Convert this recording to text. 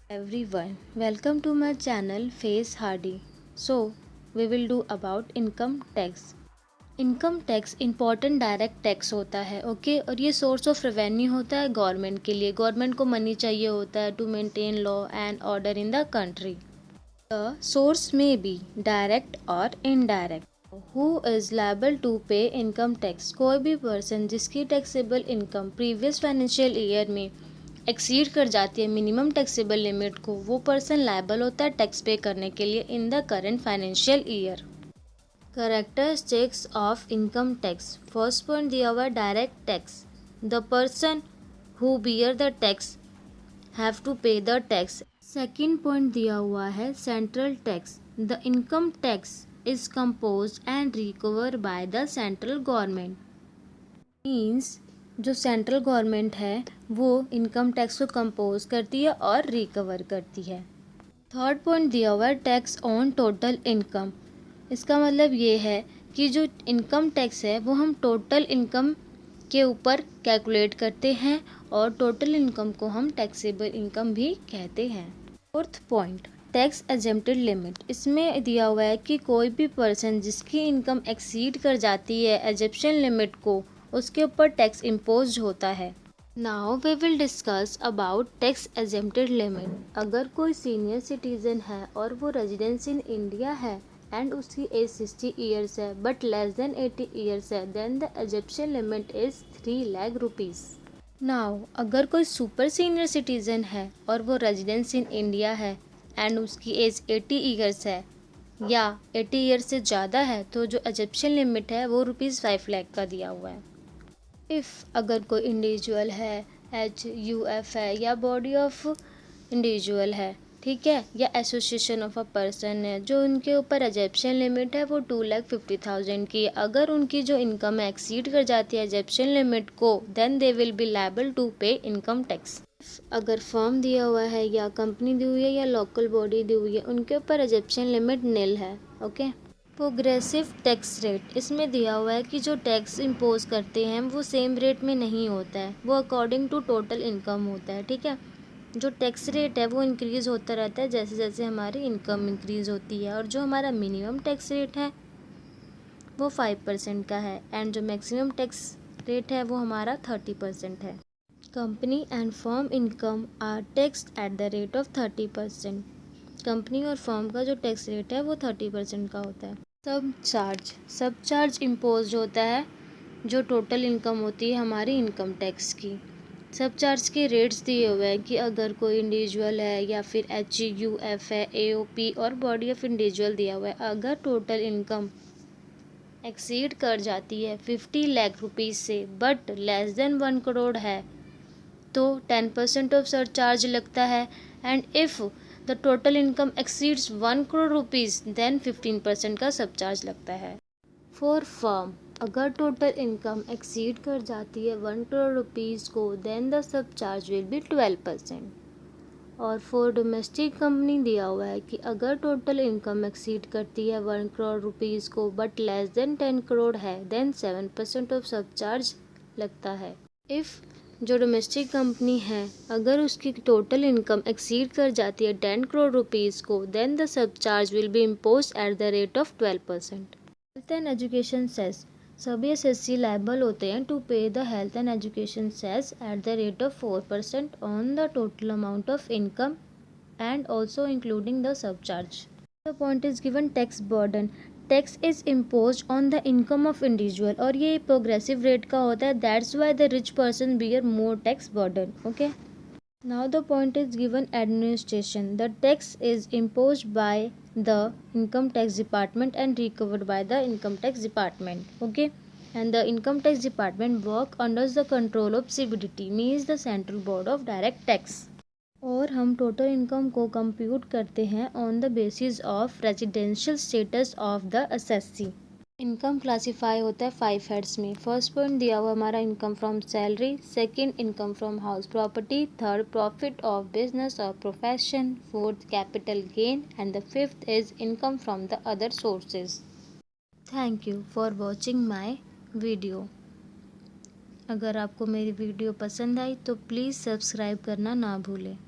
Everyone, welcome to my channel Face Hardy. So, we will do about income tax. Income tax important direct tax होता है, okay. और ये source of revenue होता है government के लिए। गवर्नमेंट को मनी चाहिए होता है to maintain law and order in the country. The source में बी डायरेक्ट और indirect. Who is liable to pay income tax? कोई भी पर्सन जिसकी taxable income previous financial year में एक्सीड कर जाती है मिनिमम टैक्सेबल लिमिट को, वो पर्सन लायबल होता है टैक्स पे करने के लिए in the current financial year. Characteristics of income tax. First point दिया हुआ है direct tax. The person who bear the tax have to pay the tax. Second point दिया हुआ है central tax. The income tax is composed and recovered by the central government. Means जो central government है वो income tax को compose करती है और रिकवर करती है। थर्ड पॉइंट दिया हुआ है टैक्स ऑन टोटल इनकम। इसका मतलब ये है कि जो इनकम टैक्स है वो हम टोटल इनकम के ऊपर कैलकुलेट करते हैं और टोटल इनकम को हम टैक्सेबल इनकम भी कहते हैं। Fourth point tax exempted limit. इसमें दिया हुआ है कि कोई भी पर्सन जिसकी इनकम एक्सीड कर जाती है एग्जेम्पशन लिमिट को, उसके ऊपर टैक्स इम्पोज होता है। Now we will discuss about tax exempted limit. अगर कोई सीनियर सिटीजन है और वो रेजिडेंस इन इंडिया है एंड उसकी एज 60 ईयर्स है बट लेस देन 80 ईयर्स है, then the exemption limit is 3 lakh rupees. Now अगर कोई सुपर सीनियर सिटीजन है और वो रेजिडेंस इन इंडिया है एंड उसकी एज 80 ईयर्स है या 80 ईयर्स से ज़्यादा है, तो जो एग्जेम्पशन लिमिट है वो ₹5 लाख का दिया हुआ है। इफ़ अगर कोई इंडिविजुअल है, HUF है या बॉडी ऑफ इंडिविजुअल है, ठीक है, या एसोसिएशन ऑफ अ पर्सन है, जो उनके ऊपर एग्जेम्पशन लिमिट है वो 2,50,000 की, अगर उनकी जो इनकम एक्सीड कर जाती है एग्जेम्पशन लिमिट को, then they will be liable to pay income tax. अगर फर्म दिया हुआ है या कंपनी दी हुई है या लोकल बॉडी दी हुई है, उनके ऊपर एग्जेम्पशन लिमिट नील है, ओके। Progressive tax rate. इसमें दिया हुआ है कि जो टैक्स इम्पोज करते हैं वो सेम रेट में नहीं होता है, वो अकॉर्डिंग टू टोटल इनकम होता है, ठीक है। जो टैक्स रेट है वो इंक्रीज़ होता रहता है जैसे जैसे हमारी इनकम इंक्रीज़ होती है। और जो हमारा मिनिमम टैक्स रेट है वो 5% का है एंड जो मैक्सिमम टैक्स रेट है वो हमारा 30% है। Company and firm income are taxed at the rate of 30%। Company और फर्म का जो टैक्स रेट है वो 30% का होता है। सब चार्ज इम्पोज होता है जो टोटल इनकम होती है हमारी इनकम टैक्स की। सब चार्ज के रेट्स दिए हुए हैं कि अगर कोई इंडिविजुअल है या फिर HUF है, AOP और बॉडी ऑफ इंडिविजुअल दिया हुआ है, अगर टोटल इनकम एक्सीड कर जाती है 50 लाख रुपीज़ से बट लेस देन 1 करोड़ है, तो 10% ऑफ सरचार्ज लगता है। And if the total income exceeds 1 crore rupees then 15% का सबचार्ज लगता है। फॉर फर्म, अगर टोटल इनकम एक्सीड कर जाती है 1 करोड़ रुपीज़ को, then the sub charge will be 12%। और फॉर डोमेस्टिक कंपनी दिया हुआ है कि अगर टोटल इनकम एक्सीड करती है 1 करोड़ रुपीज़ को बट लेस देन 10 करोड़ है, देन 7% ऑफ सब चार्ज लगता है। इफ़ जो डोमेस्टिक कंपनी है अगर उसकी टोटल इनकम एक्सीड कर जाती है 10 करोड़ रुपीज़ को, then the sub charge will be impose at the rate of 12%। Health and education cess. सभी SSC लायबल होते हैं to pay the health and education cess at the rate of 4% on the total amount of income and also including the sub charge. The point is given tax burden. Tax is impose on the income of individual और ये progressive rate का होता है, that's why the rich person bear more tax burden, okay. Now the point is given administration. The tax is imposed by the income tax department and recovered by the income tax department. Okay. And the income tax department work under the control of CBDT, means the Central Board of Direct Tax. और हम total income को compute करते हैं on the basis of residential status of the assessee. Income classify होता है 5 heads में। First point दिया हुआ हमारा income from salary, second income from house property, third profit of business और profession, fourth capital gain and the fifth is income from the other sources. Thank you for watching my video. अगर आपको मेरी video पसंद आई तो please subscribe करना ना भूलें।